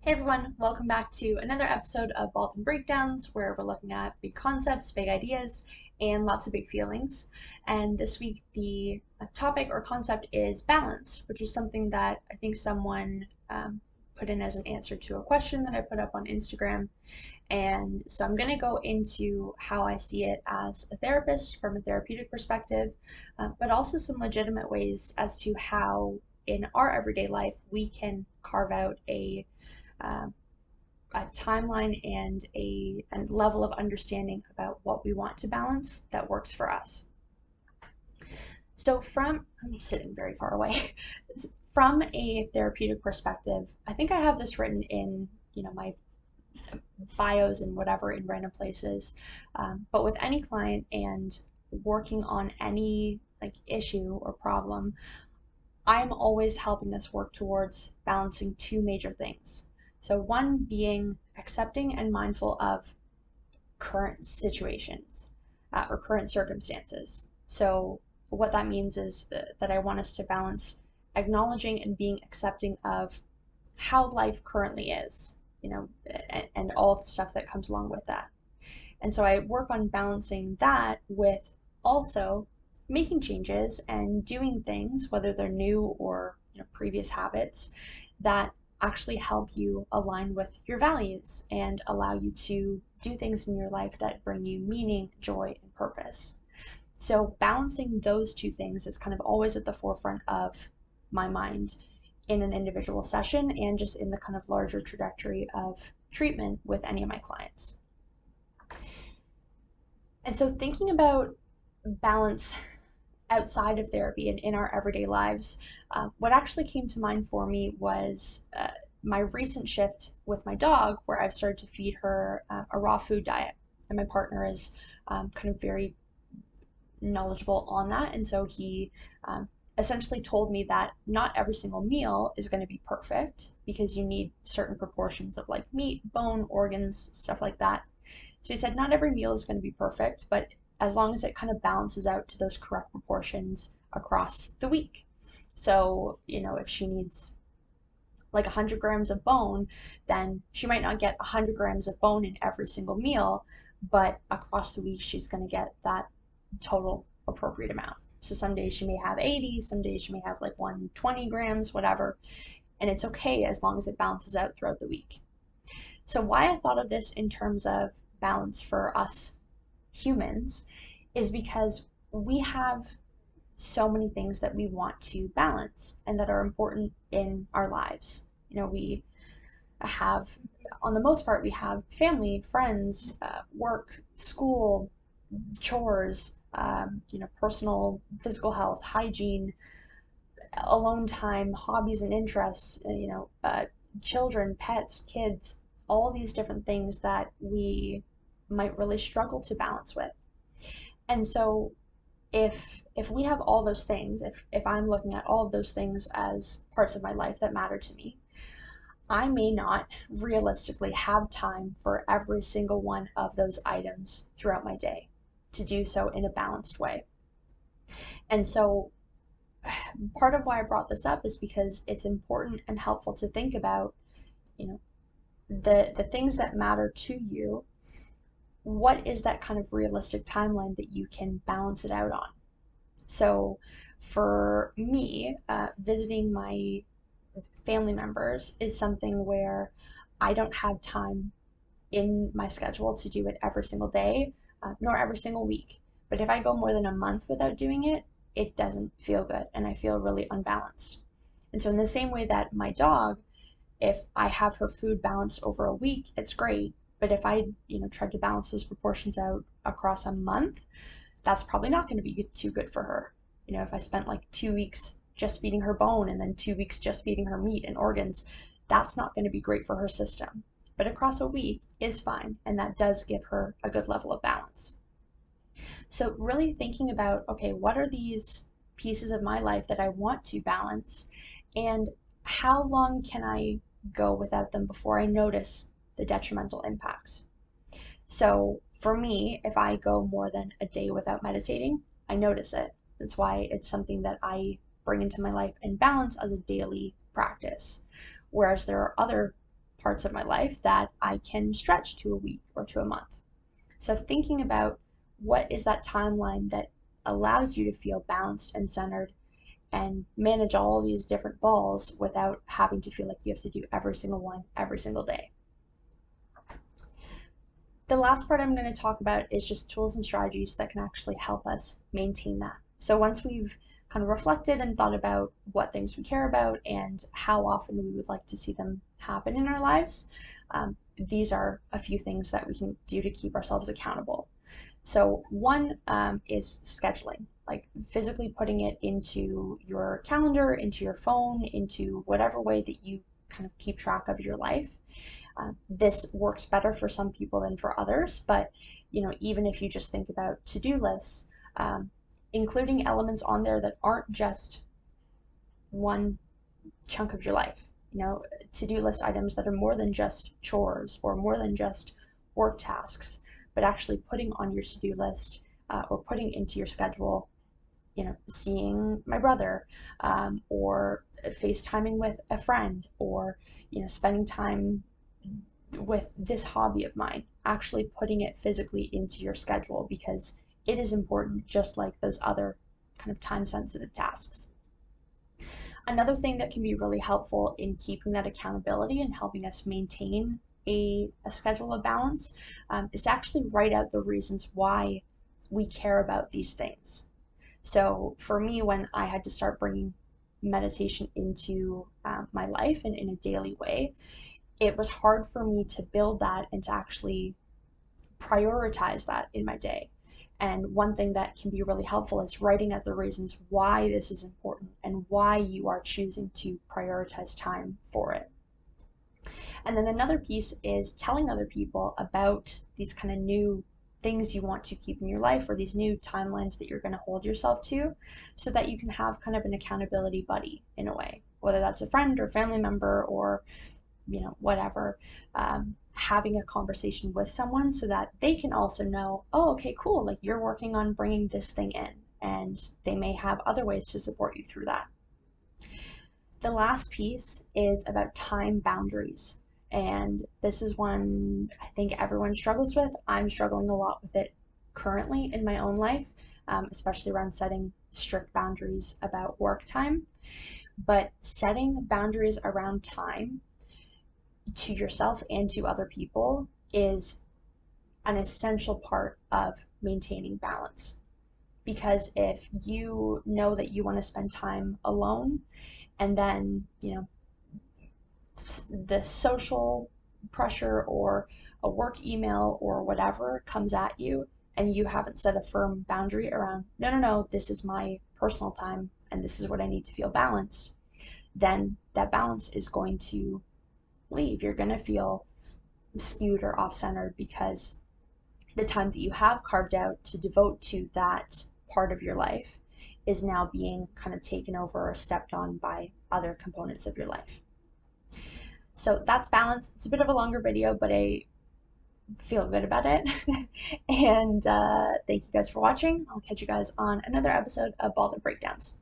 Hey everyone, welcome back to another episode of Baldwin Breakdowns, where we're looking at big concepts, big ideas, and lots of big feelings. And this week, the topic or concept is balance, which is something that I think someone put in as an answer to a question that I put up on Instagram. And so I'm going to go into how I see it as a therapist from a therapeutic perspective, but also some legitimate ways as to how in our everyday life we can carve out uh, a timeline and a level of understanding about what we want to balance that works for us. So I'm sitting very far away. From a therapeutic perspective, I think I have this written in, my bios and whatever in random places. But with any client and working on any like issue or problem, I'm always helping us work towards balancing two major things. So, one being accepting and mindful of current situations or current circumstances. So, what that means is that I want us to balance acknowledging and being accepting of how life currently is, and all the stuff that comes along with that. And so I work on balancing that with also making changes and doing things, whether they're new or previous habits, that actually help you align with your values and allow you to do things in your life that bring you meaning, joy, and purpose. So balancing those two things is kind of always at the forefront of my mind in an individual session and just in the kind of larger trajectory of treatment with any of my clients. And so thinking about balance outside of therapy and in our everyday lives, what actually came to mind for me was my recent shift with my dog, where I've started to feed her a raw food diet. And my partner is kind of very knowledgeable on that. And so he essentially told me that not every single meal is going to be perfect because you need certain proportions of like meat, bone, organs, stuff like that. So he said not every meal is going to be perfect, but as long as it kind of balances out to those correct proportions across the week. So, if she needs like 100 grams of bone, then she might not get 100 grams of bone in every single meal, but across the week, she's going to get that total appropriate amount. So some days she may have 80, some days she may have like 120 grams, whatever. And it's okay as long as it balances out throughout the week. So, why I thought of this in terms of balance for us humans is because we have so many things that we want to balance and that are important in our lives. We have, on the most part, we have family, friends, work, school, chores, personal, physical health, hygiene, alone time, hobbies and interests, children, pets, kids, all these different things that we might really struggle to balance with. And so if we have all those things, if I'm looking at all of those things as parts of my life that matter to me, I may not realistically have time for every single one of those items throughout my day to do so in a balanced way. And so part of why I brought this up is because it's important and helpful to think about, you know, the things that matter to you. What is that kind of realistic timeline that you can balance it out on? So for me, visiting my family members is something where I don't have time in my schedule to do it every single day, nor every single week. But if I go more than a month without doing it, it doesn't feel good and I feel really unbalanced. And so, in the same way that my dog, if I have her food balanced over a week, it's great. But if I, try to balance those proportions out across a month, that's probably not going to be too good for her. If I spent like 2 weeks just feeding her bone and then 2 weeks just feeding her meat and organs, that's not going to be great for her system. But across a week is fine, and that does give her a good level of balance. So, really thinking about okay, what are these pieces of my life that I want to balance, and how long can I go without them before I notice the detrimental impacts? So, for me, if I go more than a day without meditating, I notice it. That's why it's something that I bring into my life and balance as a daily practice. Whereas there are other parts of my life that I can stretch to a week or to a month. So thinking about what is that timeline that allows you to feel balanced and centered and manage all these different balls without having to feel like you have to do every single one every single day. The last part I'm going to talk about is just tools and strategies that can actually help us maintain that. So once we've kind of reflected and thought about what things we care about and how often we would like to see them happen in our lives, these are a few things that we can do to keep ourselves accountable. So one is scheduling, like physically putting it into your calendar, into your phone, into whatever way that you kind of keep track of your life. This works better for some people than for others, but even if you just think about to-do lists, including elements on there that aren't just one chunk of your life, to-do list items that are more than just chores or more than just work tasks, but actually putting on your to-do list or putting into your schedule, seeing my brother, or FaceTiming with a friend, or spending time with this hobby of mine, actually putting it physically into your schedule, because it is important just like those other kind of time sensitive tasks. Another thing that can be really helpful in keeping that accountability and helping us maintain a schedule of balance is to actually write out the reasons why we care about these things. So for me, when I had to start bringing meditation into my life and in a daily way, it was hard for me to build that and to actually prioritize that in my day. And one thing that can be really helpful is writing out the reasons why this is important and why you are choosing to prioritize time for it. And then another piece is telling other people about these kind of new things you want to keep in your life, or these new timelines that you're going to hold yourself to, so that you can have kind of an accountability buddy in a way, whether that's a friend or family member or whatever, having a conversation with someone so that they can also know, oh, okay, cool, like you're working on bringing this thing in, and they may have other ways to support you through that. The last piece is about time boundaries. And this is one I think everyone struggles with. I'm struggling a lot with it currently in my own life, especially around setting strict boundaries about work time. But setting boundaries around time to yourself and to other people is an essential part of maintaining balance. Because if you know that you want to spend time alone, and then the social pressure or a work email or whatever comes at you, and you haven't set a firm boundary around, no, no, no, this is my personal time and this is what I need to feel balanced, then that balance is going to leave. You're going to feel skewed or off-centered because the time that you have carved out to devote to that part of your life is now being kind of taken over or stepped on by other components of your life. So that's balance. It's a bit of a longer video, but I feel good about it. And thank you guys for watching. I'll catch you guys on another episode of Baldwin Breakdowns.